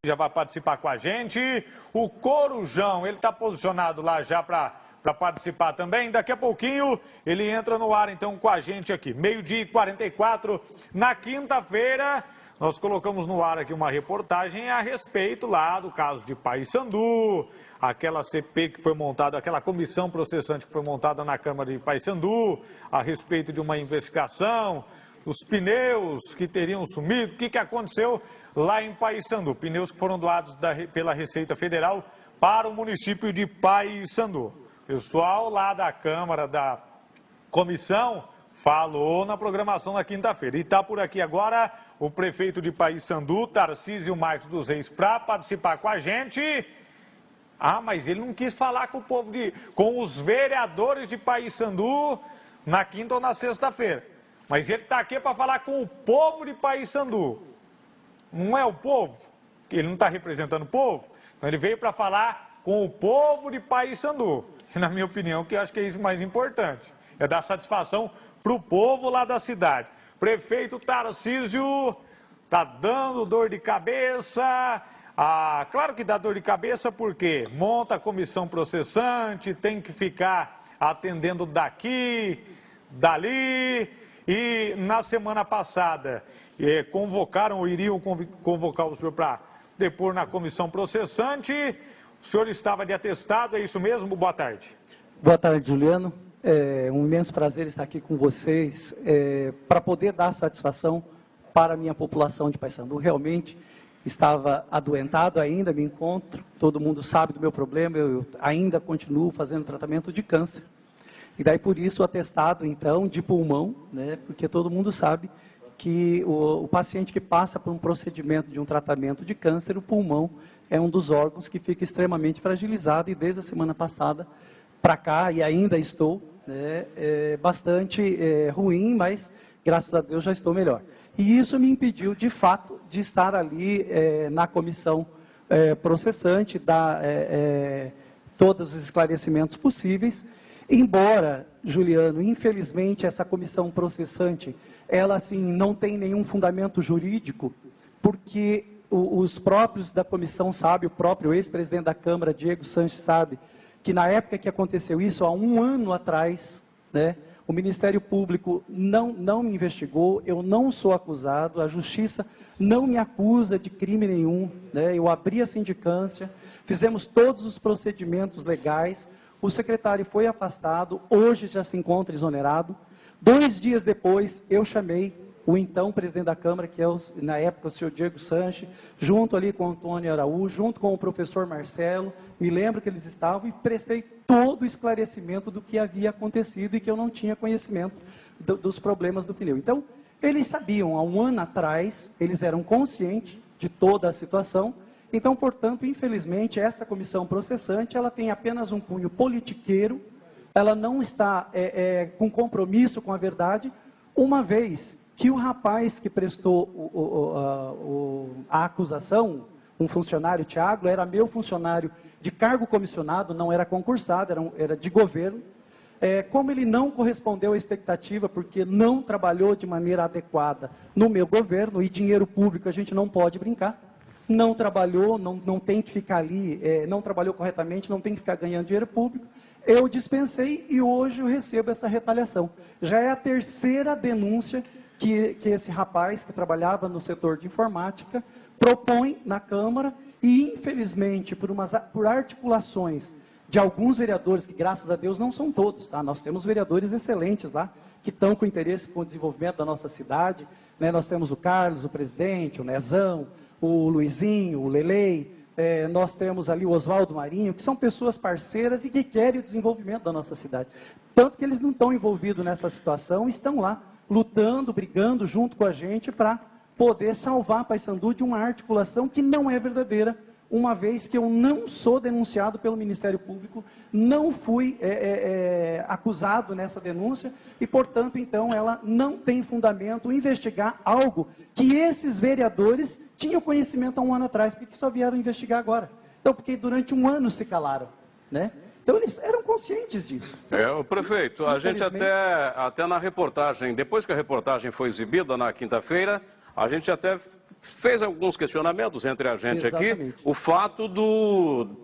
já vai participar com a gente. O Corujão, ele está posicionado lá já para participar também. Daqui a pouquinho ele entra no ar então com a gente aqui. 12h44, na quinta-feira, nós colocamos no ar aqui uma reportagem a respeito lá do caso de Paissandu, aquela CP que foi montada, aquela comissão processante que foi montada na Câmara de Paissandu, a respeito de uma investigação, os pneus que teriam sumido, o que aconteceu lá em Paissandu, pneus que foram doados pela Receita Federal para o município de Paissandu. Pessoal lá da Câmara, da comissão, falou na programação na quinta-feira. E está por aqui agora o prefeito de Paissandu, Tarcísio Marques dos Reis, para participar com a gente. Ah, mas ele não quis falar com o povo, com os vereadores de Paissandu na quinta ou na sexta-feira. Mas ele está aqui para falar com o povo de Paissandu. Não é o povo? Ele não está representando o povo? Então ele veio para falar com o povo de Paissandu. E na minha opinião, que eu acho que é isso mais importante. É dar satisfação para o povo lá da cidade. Prefeito Tarcísio está dando dor de cabeça. Ah, claro que dá dor de cabeça porque monta a comissão processante, tem que ficar atendendo daqui, dali. E na semana passada convocaram ou iriam convocar o senhor para depor na comissão processante. O senhor estava de atestado, é isso mesmo? Boa tarde. Boa tarde, Juliano. É um imenso prazer estar aqui com vocês para poder dar satisfação para a minha população de Paissandu. Realmente estava adoentado, ainda me encontro, todo mundo sabe do meu problema, eu ainda continuo fazendo tratamento de câncer. E daí por isso o atestado, então, de pulmão, né, porque todo mundo sabe que o paciente que passa por um procedimento de um tratamento de câncer, o pulmão é um dos órgãos que fica extremamente fragilizado e desde a semana passada para cá, e ainda estou, né, bastante ruim, mas graças a Deus já estou melhor. E isso me impediu, de fato, de estar ali na comissão processante, dar todos os esclarecimentos possíveis. Embora, Juliano, infelizmente, essa comissão processante, ela assim, não tem nenhum fundamento jurídico, porque os próprios da comissão sabem, o próprio ex-presidente da Câmara, Diego Sanches, sabe, que na época que aconteceu isso, há um ano atrás, né, o Ministério Público não me investigou, eu não sou acusado, a Justiça não me acusa de crime nenhum, né, eu abri a sindicância, fizemos todos os procedimentos legais, o secretário foi afastado, hoje já se encontra exonerado. 2 dias depois, eu chamei o então presidente da Câmara, que é na época o senhor Diego Sanches, junto ali com o Antônio Araújo, junto com o professor Marcelo, me lembro que eles estavam, e prestei todo o esclarecimento do que havia acontecido e que eu não tinha conhecimento dos problemas do pneu. Então, eles sabiam, há um ano atrás, eles eram conscientes de toda a situação. Então, portanto, infelizmente, essa comissão processante, ela tem apenas um cunho politiqueiro, ela não está com compromisso com a verdade, uma vez que o rapaz que prestou a acusação, um funcionário, Tiago, era meu funcionário de cargo comissionado, não era concursado, era de governo. Como ele não correspondeu à expectativa, porque não trabalhou de maneira adequada no meu governo, e dinheiro público a gente não pode brincar, não trabalhou, não tem que ficar ali, não trabalhou corretamente, não tem que ficar ganhando dinheiro público, eu dispensei e hoje eu recebo essa retaliação. Já é a terceira denúncia que esse rapaz, que trabalhava no setor de informática, propõe na Câmara e, infelizmente, por articulações de alguns vereadores, que graças a Deus não são todos, tá? Nós temos vereadores excelentes lá, que estão com interesse com o desenvolvimento da nossa cidade, né? Nós temos o Carlos, o presidente, o Nezão, o Luizinho, o Lelei, nós temos ali o Oswaldo Marinho, que são pessoas parceiras e que querem o desenvolvimento da nossa cidade. Tanto que eles não estão envolvidos nessa situação, estão lá lutando, brigando junto com a gente para poder salvar Paissandu de uma articulação que não é verdadeira, uma vez que eu não sou denunciado pelo Ministério Público, não fui acusado nessa denúncia e, portanto, então, ela não tem fundamento investigar algo que esses vereadores tinham conhecimento há um ano atrás, porque só vieram investigar agora. Então, porque durante um ano se calaram, né? Então, eles eram conscientes disso. O prefeito, a gente até na reportagem, depois que a reportagem foi exibida na quinta-feira, a gente até fez alguns questionamentos entre a gente aqui. Exatamente. O fato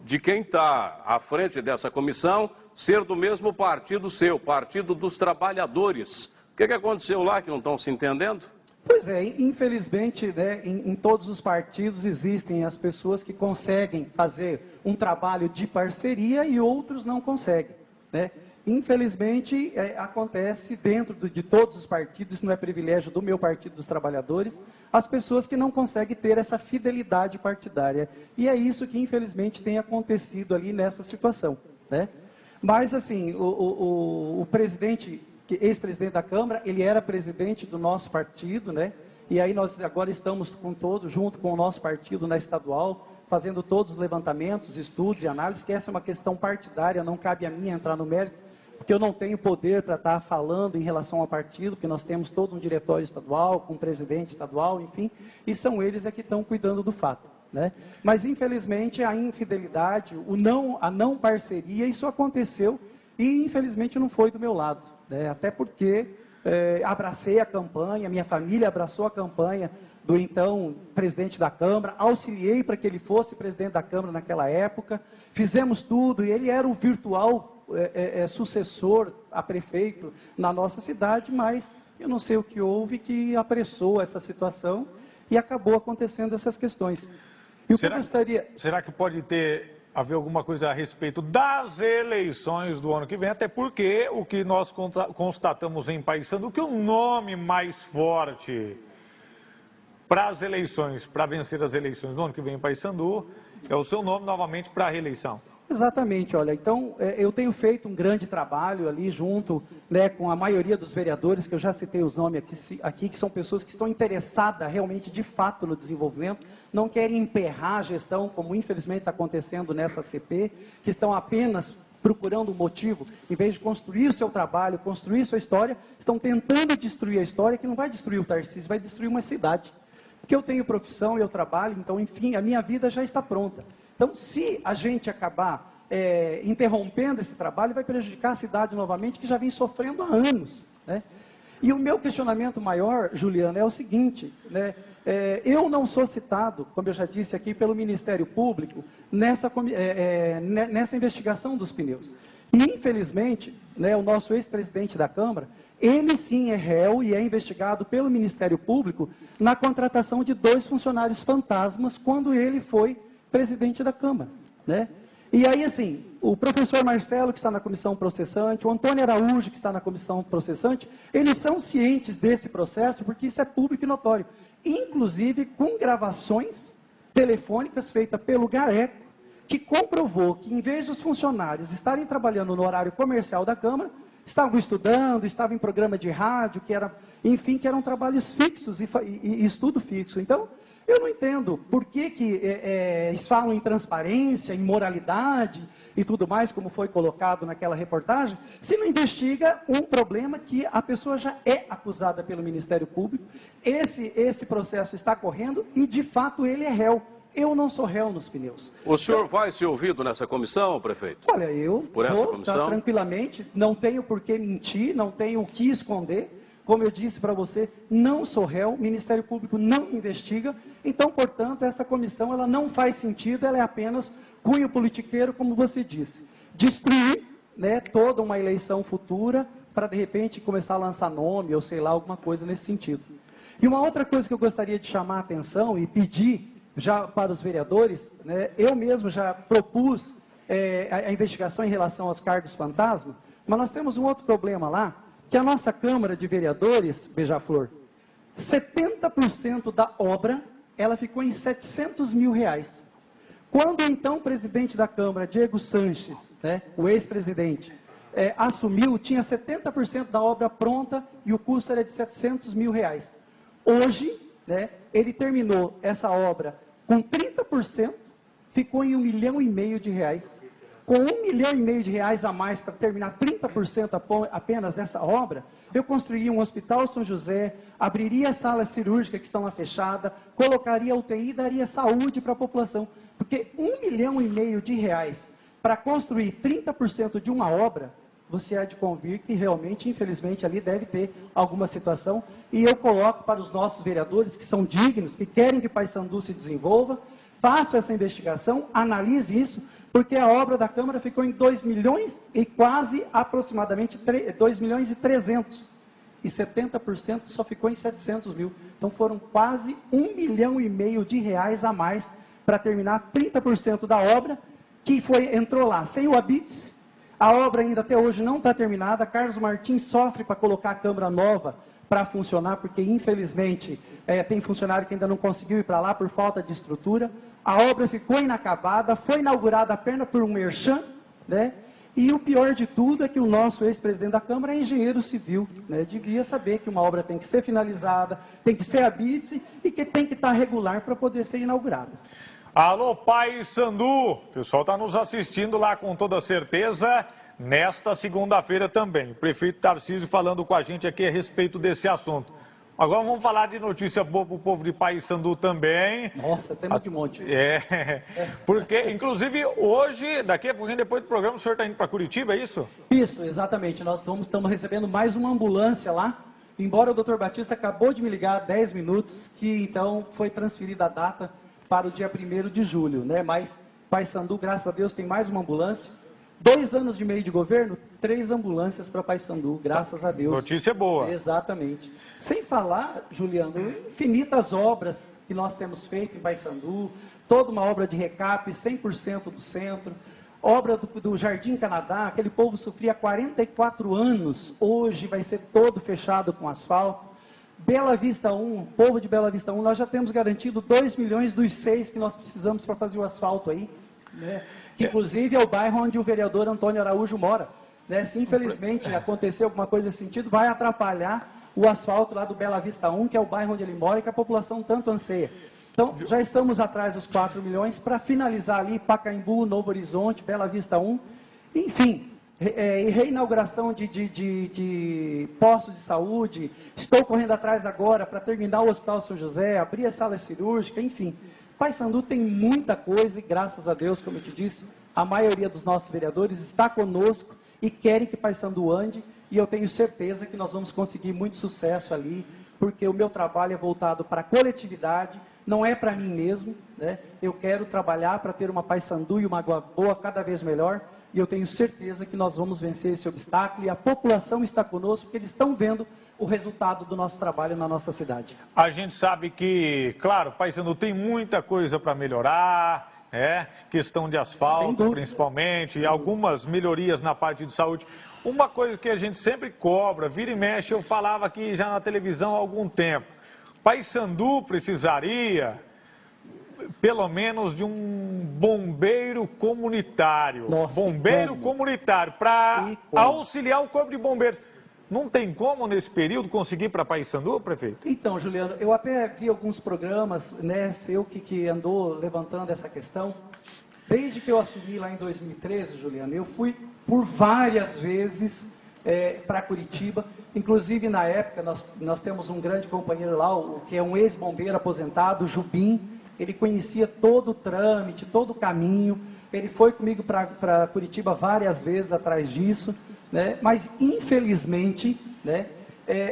de quem está à frente dessa comissão ser do mesmo partido seu, Partido dos Trabalhadores. O que aconteceu lá que não estão se entendendo? Pois é, infelizmente, né, em todos os partidos existem as pessoas que conseguem fazer um trabalho de parceria e outros não conseguem, né? Infelizmente, acontece dentro de todos os partidos, isso não é privilégio do meu Partido dos Trabalhadores, as pessoas que não conseguem ter essa fidelidade partidária. E é isso que, infelizmente, tem acontecido ali nessa situação, né? Mas, assim, o presidente, ex-presidente da Câmara, ele era presidente do nosso partido, né? E aí nós agora estamos junto com o nosso partido na estadual, fazendo todos os levantamentos, estudos e análises, que essa é uma questão partidária, não cabe a mim entrar no mérito, porque eu não tenho poder para estar falando em relação ao partido, porque nós temos todo um diretório estadual, com um presidente estadual, enfim, e são eles que estão cuidando do fato, né? Mas, infelizmente, a infidelidade, a não parceria, isso aconteceu e, infelizmente, não foi do meu lado, né? Até porque abracei a campanha, minha família abraçou a campanha do então presidente da Câmara, auxiliei para que ele fosse presidente da Câmara naquela época, fizemos tudo, e ele era o virtual sucessor a prefeito na nossa cidade, mas eu não sei o que houve que apressou essa situação e acabou acontecendo essas questões. E o que eu gostaria... Será que pode haver alguma coisa a respeito das eleições do ano que vem? Até porque o que nós constatamos em Paysandu, que o nome mais forte para as eleições, para vencer as eleições do ano que vem em Paysandu, é o seu nome novamente para a reeleição. Exatamente, olha, então eu tenho feito um grande trabalho ali junto, né, com a maioria dos vereadores, que eu já citei os nomes aqui, que são pessoas que estão interessadas realmente de fato no desenvolvimento, não querem emperrar a gestão, como infelizmente está acontecendo nessa CP, que estão apenas procurando um motivo, em vez de construir o seu trabalho, construir sua história, estão tentando destruir a história, que não vai destruir o Tarcísio, vai destruir uma cidade. Porque eu tenho profissão, eu trabalho, então, enfim, a minha vida já está pronta. Então, se a gente acabar interrompendo esse trabalho, vai prejudicar a cidade novamente, que já vem sofrendo há anos, né? E o meu questionamento maior, Juliana, é o seguinte, né? Eu não sou citado, como eu já disse aqui, pelo Ministério Público, nessa investigação dos pneus. E, infelizmente, né, o nosso ex-presidente da Câmara, ele sim é réu e é investigado pelo Ministério Público na contratação de 2 funcionários fantasmas, quando ele foi presidente da Câmara, né? E aí, assim, o professor Marcelo, que está na comissão processante, o Antônio Araújo, que está na comissão processante, eles são cientes desse processo, porque isso é público e notório. Inclusive com gravações telefônicas feitas pelo GAECO, que comprovou que, em vez dos funcionários estarem trabalhando no horário comercial da Câmara, estavam estudando, estavam em programa de rádio, enfim, que eram trabalhos fixos e estudo fixo. Então, eu não entendo por que eles falam em transparência, em moralidade e tudo mais, como foi colocado naquela reportagem, se não investiga um problema que a pessoa já é acusada pelo Ministério Público. Esse processo está correndo e, de fato, ele é réu. Eu não sou réu nos pneus. O senhor vai ser ouvido nessa comissão, prefeito? Olha, eu vou tranquilamente, não tenho por que mentir, não tenho o que esconder. Como eu disse para você, não sou réu, o Ministério Público não investiga, então, portanto, essa comissão ela não faz sentido, ela é apenas cunho politiqueiro, como você disse. Destruir, né, toda uma eleição futura para, de repente, começar a lançar nome, ou sei lá, alguma coisa nesse sentido. E uma outra coisa que eu gostaria de chamar a atenção e pedir já para os vereadores, né, eu mesmo já propus a investigação em relação aos cargos fantasma, mas nós temos um outro problema lá, que a nossa Câmara de Vereadores, Beija-Flor, 70% da obra, ela ficou em R$700 mil. Quando então o presidente da Câmara, Diego Sanches, né, o ex-presidente, assumiu, tinha 70% da obra pronta e o custo era de R$700 mil. Hoje, né, ele terminou essa obra com 30%, ficou em R$1,5 milhão. Com R$1,5 milhão a mais para terminar 30% apenas dessa obra, eu construiria um hospital São José, abriria salas cirúrgicas que estão lá fechadas, colocaria UTI e daria saúde para a população. Porque R$1,5 milhão para construir 30% de uma obra, você há de convir que realmente, infelizmente, ali deve ter alguma situação. E eu coloco para os nossos vereadores, que são dignos, que querem que Paysandu se desenvolva, façam essa investigação, analise isso, porque a obra da Câmara ficou em 2 milhões e quase, aproximadamente, 2 milhões e 300. E 70% só ficou em 700 mil. Então foram quase 1,5 milhão de reais a mais para terminar 30% da obra, que entrou lá sem o habite. A obra ainda até hoje não está terminada. Carlos Martins sofre para colocar a Câmara nova para funcionar, porque infelizmente tem funcionário que ainda não conseguiu ir para lá por falta de estrutura. A obra ficou inacabada, foi inaugurada apenas por um merchan, né? E o pior de tudo é que o nosso ex-presidente da Câmara é engenheiro civil, né? Devia saber que uma obra tem que ser finalizada, tem que ser habite e que tem que estar regular para poder ser inaugurada. Alô, Paysandu! O pessoal está nos assistindo lá com toda certeza, nesta segunda-feira também. O prefeito Tarcísio falando com a gente aqui a respeito desse assunto. Agora vamos falar de notícia boa para o povo de Paysandu também. Nossa, temos de monte. Porque, inclusive, hoje, daqui a pouquinho, depois do programa, o senhor está indo para Curitiba, é isso? Isso, exatamente. Nós estamos recebendo mais uma ambulância lá. Embora o doutor Batista acabou de me ligar há 10 minutos, que então foi transferida a data para o dia 1º de julho, né? Mas Paysandu, graças a Deus, tem mais uma ambulância. 2 anos e meio de governo, 3 ambulâncias para Paysandu, graças a Deus. Notícia boa. Exatamente. Sem falar, Juliano, infinitas obras que nós temos feito em Paysandu, toda uma obra de recap, 100% do centro, obra do Jardim Canadá, aquele povo sofria 44 anos, hoje vai ser todo fechado com asfalto. Bela Vista 1, povo de Bela Vista 1, nós já temos garantido 2 milhões dos 6 que nós precisamos para fazer o asfalto aí, né? Que inclusive é o bairro onde o vereador Antônio Araújo mora, né? Se infelizmente acontecer alguma coisa nesse sentido, vai atrapalhar o asfalto lá do Bela Vista 1, que é o bairro onde ele mora e que a população tanto anseia. Então, já estamos atrás dos 4 milhões para finalizar ali Pacaembu, Novo Horizonte, Bela Vista 1, enfim, reinauguração de postos de saúde. Estou correndo atrás agora para terminar o Hospital São José, abrir a sala cirúrgica, enfim. Paysandu tem muita coisa e, graças a Deus, como eu te disse, a maioria dos nossos vereadores está conosco e querem que Paysandu ande, e eu tenho certeza que nós vamos conseguir muito sucesso ali, porque o meu trabalho é voltado para a coletividade, não é para mim mesmo, né? Eu quero trabalhar para ter uma Paysandu e uma Água Boa cada vez melhor, e eu tenho certeza que nós vamos vencer esse obstáculo, e a população está conosco, porque eles estão vendo o resultado do nosso trabalho na nossa cidade. A gente sabe que, claro, Paysandu tem muita coisa para melhorar, questão de asfalto principalmente, e algumas melhorias na parte de saúde. Uma coisa que a gente sempre cobra, vira e mexe, eu falava aqui já na televisão há algum tempo, Paysandu precisaria pelo menos de um bombeiro comunitário. Nossa, bombeiro comunitário para auxiliar o corpo de bombeiros. Não tem como, nesse período, conseguir para Paysandu, prefeito? Então, Juliano, eu até vi alguns programas, né, seu que andou levantando essa questão. Desde que eu assumi lá em 2013, Juliano, eu fui por várias vezes para Curitiba. Inclusive, na época, nós temos um grande companheiro lá, que é um ex-bombeiro aposentado, Jubim. Ele conhecia todo o trâmite, todo o caminho. Ele foi comigo para Curitiba várias vezes atrás disso, né? Mas, infelizmente, né,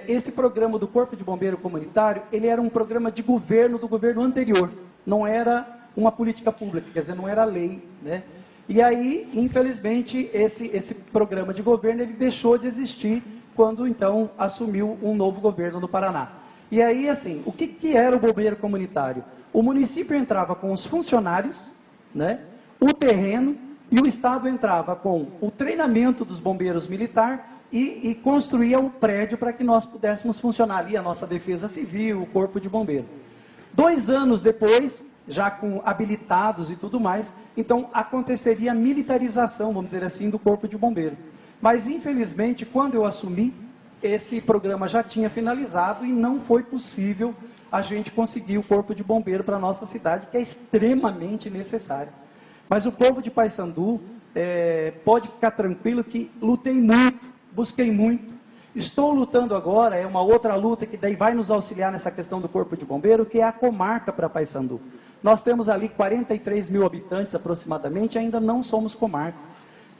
esse programa do Corpo de Bombeiro Comunitário, ele era um programa de governo do governo anterior. Não era uma política pública, quer dizer, não era lei, né? E aí, infelizmente, esse programa de governo, ele deixou de existir quando, então, assumiu um novo governo no Paraná. E aí, assim, o que era o bombeiro comunitário? O município entrava com os funcionários, né, o terreno, e o Estado entrava com o treinamento dos bombeiros militar e construía um prédio para que nós pudéssemos funcionar ali, a nossa defesa civil, o corpo de bombeiro. 2 anos depois, já com habilitados e tudo mais, então aconteceria a militarização, vamos dizer assim, do corpo de bombeiro. Mas, infelizmente, quando eu assumi, esse programa já tinha finalizado e não foi possível a gente conseguir o corpo de bombeiro para a nossa cidade, que é extremamente necessário. Mas o povo de Paysandu pode ficar tranquilo que lutei muito, busquei muito. Estou lutando agora, é uma outra luta que daí vai nos auxiliar nessa questão do corpo de bombeiro, que é a comarca para Paysandu. Nós temos ali 43 mil habitantes aproximadamente, ainda não somos comarca.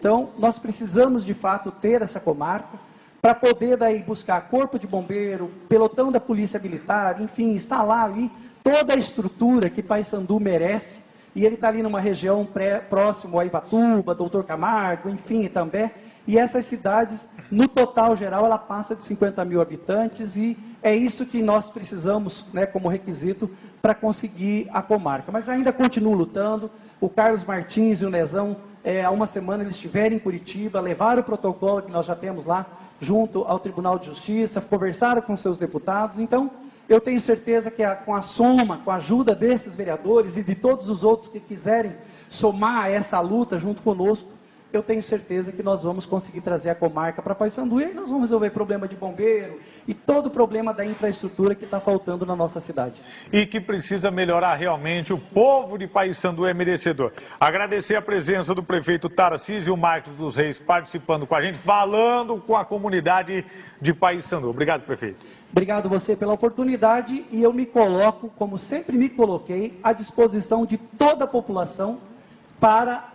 Então, nós precisamos, de fato, ter essa comarca para poder daí buscar corpo de bombeiro, pelotão da polícia militar, enfim, instalar ali toda a estrutura que Paysandu merece. E ele está ali numa região próximo a Ivatuba, Doutor Camargo, enfim, também. E essas cidades, no total geral, ela passa de 50 mil habitantes e é isso que nós precisamos, né, como requisito para conseguir a comarca. Mas ainda continuo lutando. O Carlos Martins e o Nezão, há uma semana eles estiveram em Curitiba, levaram o protocolo que nós já temos lá, junto ao Tribunal de Justiça, conversaram com seus deputados. Então, eu tenho certeza que com a soma, com a ajuda desses vereadores e de todos os outros que quiserem somar essa luta junto conosco, eu tenho certeza que nós vamos conseguir trazer a comarca para Paysandu e aí nós vamos resolver problema de bombeiro e todo o problema da infraestrutura que está faltando na nossa cidade. E que precisa melhorar realmente, o povo de Paysandu é merecedor. Agradecer a presença do prefeito Tarcísio e o Marcos dos Reis participando com a gente, falando com a comunidade de Paysandu. Obrigado, prefeito. Obrigado você pela oportunidade e eu me coloco, como sempre me coloquei, à disposição de toda a população para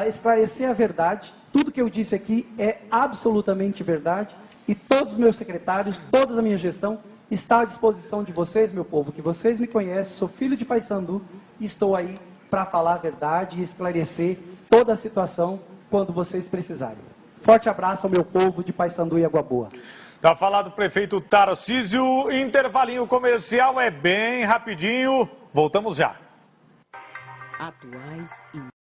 esclarecer a verdade. Tudo que eu disse aqui é absolutamente verdade e todos os meus secretários, toda a minha gestão está à disposição de vocês, meu povo, que vocês me conhecem, sou filho de Paysandu e estou aí para falar a verdade e esclarecer toda a situação quando vocês precisarem. Forte abraço ao meu povo de Paysandu e Água Boa. Tá falado o prefeito Tarcísio, intervalinho comercial é bem rapidinho, voltamos já. Atuais e